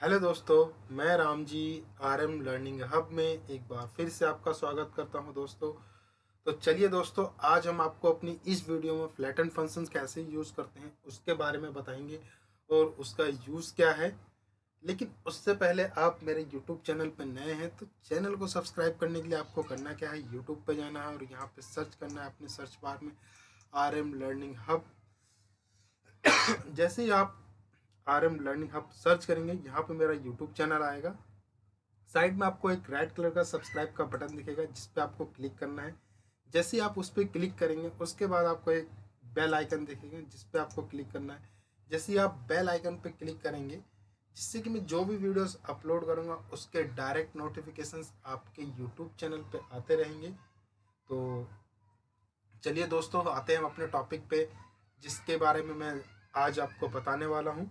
Hello दोस्तों, मैं Ram ji RM learning hub में एक बार फिर से आपका स्वागत करता हूं दोस्तों। तो चलिए दोस्तों, आज हम आपको अपनी इस वीडियो में फ्लैटन फंक्शंस कैसे यूज़ करते हैं उसके बारे में बताएंगे और उसका यूज़ क्या है। लेकिन उससे पहले आप मेरे यूट्यूब चैनल पर नए हैं तो चैनल को सब्सक्राइब करने के लिए आपको करना क्या है, यूट्यूब पर जाना है और यहाँ पे सर्च करना है अपने सर्च बार में RM लर्निंग हब। जैसे ही आप RM लर्निंग हब सर्च करेंगे, यहाँ पे मेरा यूट्यूब चैनल आएगा। साइड में आपको एक रेड कलर का सब्सक्राइब का बटन दिखेगा जिस पे आपको क्लिक करना है। जैसे ही आप उस पर क्लिक करेंगे उसके बाद आपको एक बेल आइकन दिखेगा जिस पे आपको क्लिक करना है। जैसे ही आप बेल आइकन पे क्लिक करेंगे, जिससे कि मैं जो भी वीडियोस अपलोड करूँगा उसके डायरेक्ट नोटिफिकेशंस आपके यूट्यूब चैनल पे आते रहेंगे। तो चलिए दोस्तों, आते हैं हम अपने टॉपिक पे जिसके बारे में मैं आज आपको बताने वाला हूँ,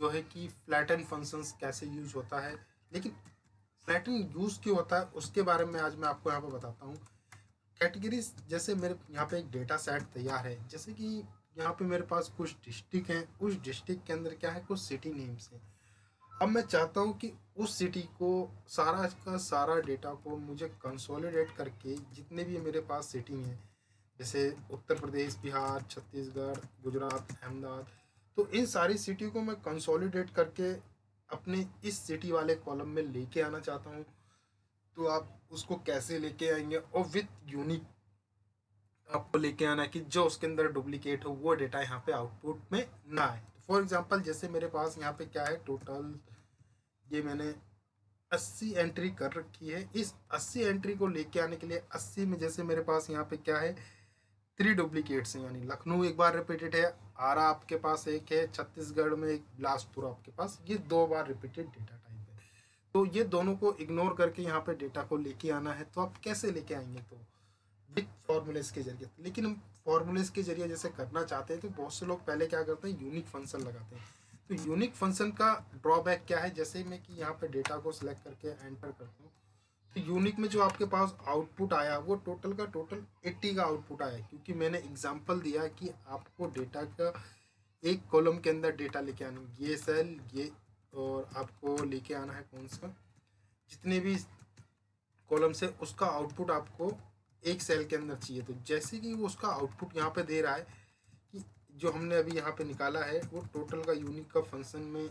जो है कि फ्लैटन फंक्शंस कैसे यूज होता है। लेकिन फ्लैटन यूज क्यों होता है उसके बारे में आज मैं आपको यहाँ पे बताता हूँ। कैटेगरीज, जैसे मेरे यहाँ पे एक डेटा सेट तैयार है, जैसे कि यहाँ पे मेरे पास कुछ डिस्ट्रिक्ट हैं, उस डिस्ट्रिक्ट के अंदर क्या है, कुछ सिटी नेम्स हैं। अब मैं चाहता हूँ कि उस सिटी को सारा का सारा डेटा को मुझे कंसोलिडेट करके जितने भी मेरे पास सिटी हैं, जैसे उत्तर प्रदेश, बिहार, छत्तीसगढ़, गुजरात, अहमदाबाद, तो इन सारी सिटी को मैं कंसोलिडेट करके अपने इस सिटी वाले कॉलम में लेके आना चाहता हूँ। तो आप उसको कैसे लेके आएंगे, और विथ यूनिक आपको लेके आना है कि जो उसके अंदर डुप्लीकेट हो वो डेटा यहाँ पे आउटपुट में ना आए। फॉर एग्जांपल, जैसे मेरे पास यहाँ पे क्या है, टोटल ये मैंने 80 एंट्री कर रखी है। इस 80 एंट्री को लेके आने के लिए 80 में जैसे मेरे पास यहाँ पे क्या है, 3 डुप्लीकेट्स हैं, यानी लखनऊ एक बार रिपीटेड है, आरा आपके पास एक है, छत्तीसगढ़ में एक, बिलासपुर आपके पास, ये 2 बार रिपीटेड डेटा टाइप है। तो ये दोनों को इग्नोर करके यहाँ पे डेटा को लेके आना है। तो आप कैसे लेके आएंगे, तो विथ फॉर्मूलेस के जरिए। लेकिन हम फॉर्मूलेस के जरिए जैसे करना चाहते हैं तो बहुत से लोग पहले क्या करते हैं, यूनिक फंक्शन लगाते हैं। तो यूनिक फंक्शन का ड्रॉबैक क्या है, जैसे मैं कि यहाँ पे डेटा को सिलेक्ट करके एंटर करता हूँ, तो यूनिक में जो आपके पास आउटपुट आया वो टोटल का टोटल 80 का आउटपुट आया, क्योंकि मैंने एग्जांपल दिया कि आपको डेटा का एक कॉलम के अंदर डेटा लेके आना है, ये सेल ये, और आपको लेके आना है कौन सा, जितने भी कॉलम से उसका आउटपुट आपको एक सेल के अंदर चाहिए। तो जैसे कि वो उसका आउटपुट यहाँ पे दे रहा है कि जो हमने अभी यहाँ पे निकाला है वो टोटल का यूनिक का फंक्शन में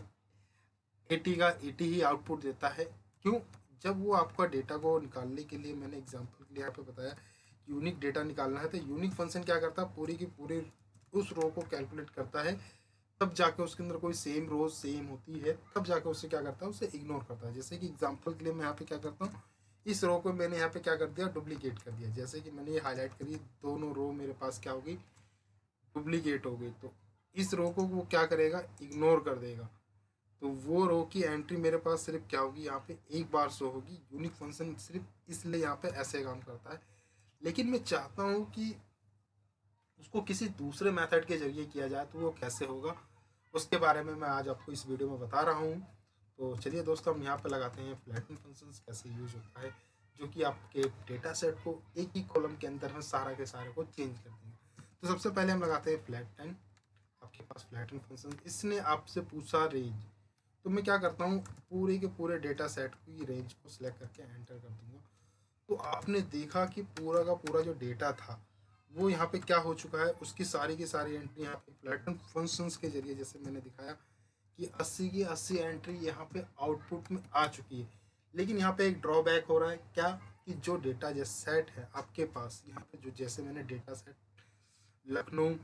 80 का 80 ही आउटपुट देता है। क्यों? जब वो आपका डेटा को निकालने के लिए, मैंने एग्जांपल के लिए यहाँ पे बताया, यूनिक डेटा निकालना है तो यूनिक फंक्शन क्या करता है, पूरी की पूरी उस रो को कैलकुलेट करता है। तब जाके उसके अंदर कोई सेम रोज सेम होती है, तब जाके उसे क्या करता है, उसे इग्नोर करता है। जैसे कि एग्जांपल के लिए मैं यहाँ पे क्या करता हूँ, इस रो को मैंने यहाँ पे क्या कर दिया, डुप्लीकेट कर दिया। जैसे कि मैंने ये हाईलाइट करी, दोनों रो मेरे पास क्या होगी, डुप्लीकेट हो गई। तो इस रो को वो क्या करेगा, इग्नोर कर देगा। तो वो रो की एंट्री मेरे पास सिर्फ क्या होगी, यहाँ पे एक बार शो होगी। यूनिक फंक्शन सिर्फ इसलिए यहाँ पे ऐसे काम करता है। लेकिन मैं चाहता हूँ कि उसको किसी दूसरे मेथड के जरिए किया जाए, तो वो कैसे होगा उसके बारे में मैं आज आपको इस वीडियो में बता रहा हूँ। तो चलिए दोस्तों, हम यहाँ पे लगाते हैं फ्लैटन फंक्शंस कैसे यूज होता है, जो कि आपके डेटा सेट को एक ही कॉलम के अंदर में सारा के सारे को चेंज कर देंगे। तो सबसे पहले हम लगाते हैं फ्लैटन। आपके पास फ्लैटन फंक्शन, इसने आपसे पूछा रेंज, तो मैं क्या करता हूँ, पूरे के पूरे डेटा सेट की रेंज को सिलेक्ट करके एंटर कर दूंगा। तो आपने देखा कि पूरा का पूरा जो डेटा था वो यहाँ पे क्या हो चुका है, उसकी सारी की सारी एंट्री यहाँ पे फ्लैटन फंक्शंस के जरिए, जैसे मैंने दिखाया कि 80 की 80 एंट्री यहाँ पे आउटपुट में आ चुकी है। लेकिन यहाँ पे एक ड्रॉबैक हो रहा है, क्या, कि जो डेटा जैसे सेट है आपके पास यहाँ पे, जो जैसे मैंने डेटा सेट लखनऊ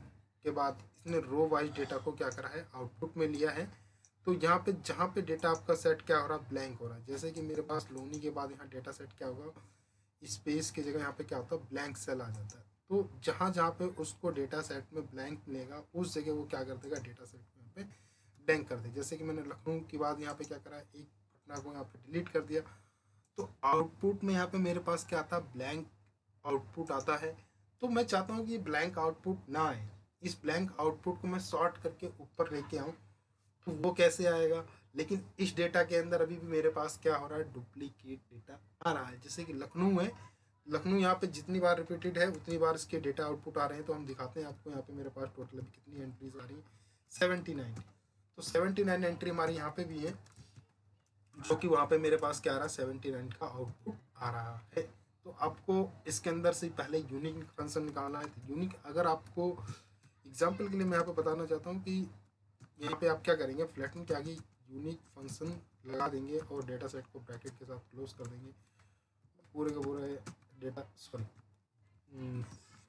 के बाद इसने रो वाइज डेटा को क्या करा है, आउटपुट में लिया है। तो यहाँ पे जहाँ पे डेटा आपका सेट क्या हो रहा है, ब्लैंक हो रहा है। जैसे कि मेरे पास लोनी के बाद यहाँ डेटा सेट क्या होगा, स्पेस की जगह यहाँ पे क्या होता है, ब्लैंक सेल आ जाता है। तो जहाँ जहाँ पे उसको डेटा सेट में ब्लैंक मिलेगा उस जगह वो क्या कर देगा, डेटा सेट को यहाँ पे ब्लैंक कर दे। जैसे कि मैंने लखनऊ के बाद यहाँ पे क्या करा है, एक पटना को यहाँ पे डिलीट कर दिया। तो आउटपुट में यहाँ पे मेरे पास क्या आता है, ब्लैंक आउटपुट आता है। तो मैं चाहता हूँ कि ब्लैंक आउटपुट ना आए, इस ब्लैंक आउटपुट को मैं सॉर्ट करके ऊपर लेके आऊँ। तो वो कैसे आएगा, लेकिन इस डेटा के अंदर अभी भी मेरे पास क्या हो रहा है, डुप्लीकेट डेटा आ रहा है। जैसे कि लखनऊ है, लखनऊ यहाँ पे जितनी बार रिपीटेड है उतनी बार इसके डेटा आउटपुट आ रहे हैं। तो हम दिखाते हैं आपको, यहाँ पे मेरे पास टोटल अभी कितनी एंट्रीज आ रही है, 79। तो 79 एंट्री हमारी यहाँ पे भी है। जो कि वहाँ पे मेरे पास क्या आ रहा है 79 का आउटपुट आ रहा है। तो आपको इसके अंदर से पहले यूनिक फंक्शन निकालना है। तो यूनिक अगर आपको एग्जांपल के लिए मैं यहाँ पे बताना चाहता हूँ कि यहाँ पे आप क्या करेंगे, फ्लैटन के आगे यूनिक फंक्शन लगा देंगे और डेटा सेट को ब्रैकेट के साथ क्लोज कर देंगे। पूरे के पूरे डेटा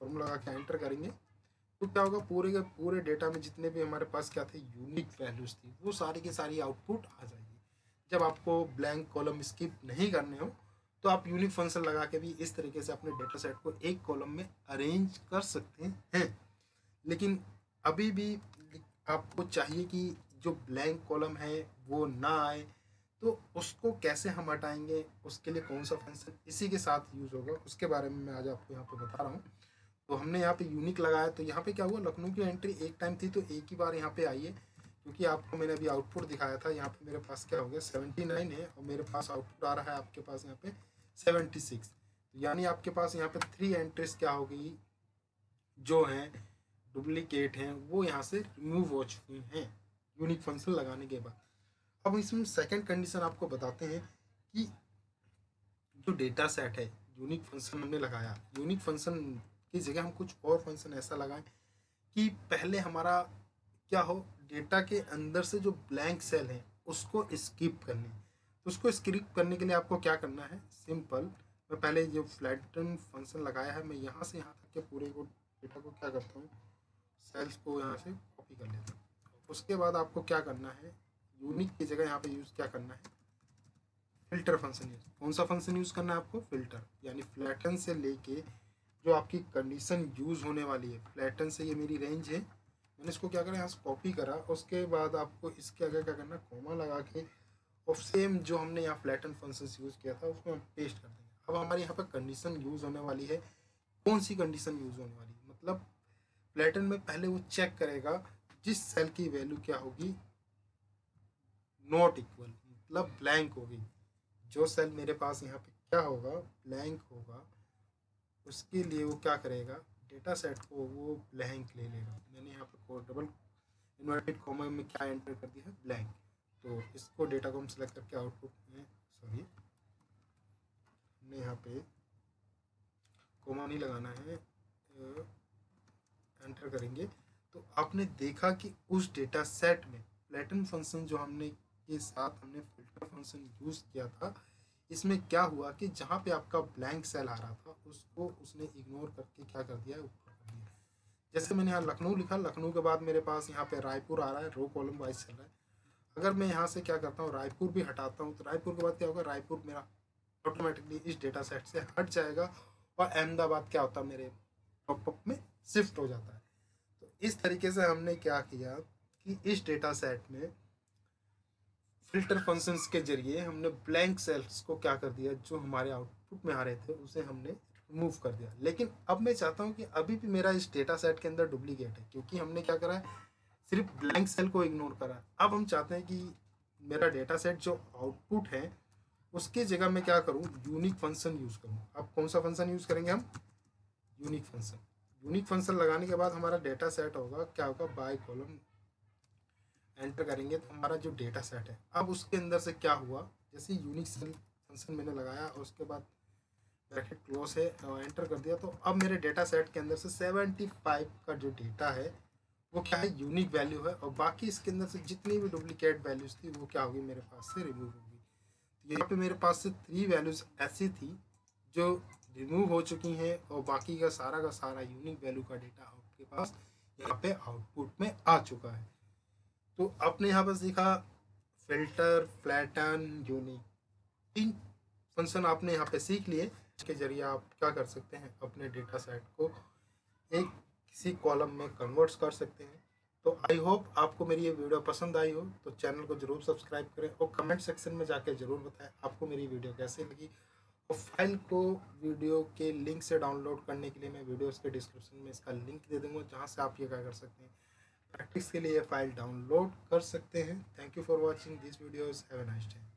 फॉर्मूला लगा के एंटर करेंगे तो क्या होगा, पूरे के पूरे डेटा में जितने भी हमारे पास क्या थे यूनिक वैल्यूज थी वो सारी की सारी आउटपुट आ जाएगी। जब आपको ब्लैंक कॉलम स्किप नहीं करने हो तो आप यूनिक फंक्शन लगा के भी इस तरीके से अपने डेटा सेट को एक कॉलम में अरेंज कर सकते हैं। लेकिन अभी भी आपको चाहिए कि जो ब्लैंक कॉलम है वो ना आए, तो उसको कैसे हम हटाएंगे, उसके लिए कौन सा फंक्शन इसी के साथ यूज होगा उसके बारे में मैं आज आपको यहाँ पे बता रहा हूँ। तो हमने यहाँ पे यूनिक लगाया तो यहाँ पे क्या हुआ, लखनऊ की एंट्री एक टाइम थी तो एक ही बार यहाँ पे आई है, क्योंकि आपको मैंने अभी आउटपुट दिखाया था। यहाँ पे मेरे पास क्या हो गया 79 है और मेरे पास आउटपुट आ रहा है आपके पास यहाँ पे 76। तो यानी आपके पास यहाँ पे 3 एंट्रीज क्या हो गई जो हैं डुप्लीकेट हैं वो यहाँ से रिमूव हो चुकी हैं यूनिक फंक्शन लगाने के बाद। अब इसमें सेकंड कंडीशन आपको बताते हैं कि जो डेटा सेट है यूनिक फंक्शन हमने लगाया, यूनिक फंक्शन की जगह हम कुछ और फंक्शन ऐसा लगाएं कि पहले हमारा क्या हो, डेटा के अंदर से जो ब्लैंक सेल है उसको स्किप करने। तो उसको स्किप करने के लिए आपको क्या करना है, सिंपल मैं पहले जो फ्लैटन फंक्शन लगाया है मैं यहाँ से यहाँ तक के पूरे को डेटा को क्या करता हूँ, सेल्स को यहाँ से कॉपी कर लेता हूँ। उसके बाद आपको क्या करना है, यूनिक की जगह यहाँ पे यूज़ क्या करना है, फिल्टर फंक्शन यूज। कौन सा फंक्शन यूज़ करना है आपको, फिल्टर। यानी फ्लैटन से लेके जो आपकी कंडीशन यूज़ होने वाली है, फ्लैटन से ये मेरी रेंज है, मैंने इसको क्या करा यहाँ से कॉपी करा। उसके बाद आपको इसके आगे क्या करना, कॉमा लगा के और सेम जो हमने यहाँ फ्लैटन फंक्शन यूज़ किया था उसको हम पेस्ट कर देंगे। अब हमारे यहाँ पर कंडीशन यूज़ होने वाली है, कौन सी कंडीशन यूज़ होने वाली है, मतलब फ्लैटन में पहले वो चेक करेगा जिस सेल की वैल्यू क्या होगी नॉट इक्वल, मतलब ब्लैंक होगी। जो सेल मेरे पास यहाँ पे क्या होगा ब्लैंक होगा उसके लिए वो क्या करेगा, डेटा सेट को वो ब्लैंक ले लेगा। मैंने यहाँ पे डबल इन्वर्टेड कॉमा में क्या एंटर कर दिया है, ब्लैंक। तो इसको डेटा को हम सेलेक्ट करके आउटपुट में, सॉरी हमने यहाँ पे कॉमा नहीं लगाना है, एंटर करेंगे तो आपने देखा कि उस डेटा सेट में फ्लैटन फंक्शन जो हमने के साथ हमने फिल्टर फंक्शन यूज़ किया था, इसमें क्या हुआ कि जहाँ पे आपका ब्लैंक सेल आ रहा था उसको उसने इग्नोर करके क्या कर दिया, ऊपर कर दिया। जैसे मैंने यहाँ लखनऊ लिखा, लखनऊ के बाद मेरे पास यहाँ पे रायपुर आ रहा है, रो कॉलम वाइज चल रहा है। अगर मैं यहाँ से क्या करता हूँ रायपुर भी हटाता हूँ तो रायपुर के बाद क्या होगा, रायपुर मेरा ऑटोमेटिकली इस डेटा सेट से हट जाएगा और अहमदाबाद क्या होता है मेरे टॉपअप में शिफ्ट हो जाता है। तो इस तरीके से हमने क्या किया कि इस डेटा सेट में फिल्टर फंक्शंस के जरिए हमने ब्लैंक सेल्स को क्या कर दिया, जो हमारे आउटपुट में आ रहे थे उसे हमने रिमूव कर दिया। लेकिन अब मैं चाहता हूँ कि अभी भी मेरा इस डेटा सेट के अंदर डुप्लीकेट है, क्योंकि हमने क्या करा है सिर्फ ब्लैंक सेल को इग्नोर करा है। अब हम चाहते हैं कि मेरा डेटा सेट जो आउटपुट है उसके जगह मैं क्या करूँ, यूनिक फंक्शन यूज़ करूँ। अब कौन सा फंक्शन यूज़ करेंगे हम, यूनिक फंक्शन। यूनिक फंक्शन लगाने के बाद हमारा डेटा सेट होगा क्या होगा, बाय कॉलम एंटर करेंगे तो हमारा जो डेटा सेट है अब उसके अंदर से क्या हुआ, जैसे यूनिक सेल फंक्शन मैंने लगाया और उसके बाद ब्रैकेट क्लोज है एंटर कर दिया, तो अब मेरे डेटा सेट के अंदर से 75 का जो डेटा है वो क्या है, यूनिक वैल्यू है। और बाकी इसके अंदर से जितनी भी डुप्लीकेट वैल्यूज थी वो क्या होगी, मेरे पास से रिमूव होगी। तो यहाँ पे मेरे पास से 3 वैल्यूज ऐसी थी जो रिमूव हो चुकी हैं और बाकी का सारा यूनिक वैल्यू का डेटा आपके पास यहाँ पे आउटपुट में आ चुका है। तो आपने यहाँ पर सीखा फिल्टर, फ्लैटन, यूनिक, 3 फंक्शन आपने यहाँ पे सीख लिए। इसके जरिए आप क्या कर सकते हैं, अपने डेटा सेट को एक किसी कॉलम में कन्वर्ट कर सकते हैं। तो आई होप आपको मेरी ये वीडियो पसंद आई हो, तो चैनल को जरूर सब्सक्राइब करें और कमेंट सेक्शन में जाकर जरूर बताएं आपको मेरी वीडियो कैसे लगी। और फाइल को वीडियो के लिंक से डाउनलोड करने के लिए मैं वीडियोस के डिस्क्रिप्शन में इसका लिंक दे दूँगा, जहाँ से आप ये क्या कर सकते हैं, प्रैक्टिस के लिए फाइल डाउनलोड कर सकते हैं। Thank you for watching this videos, have a nice day.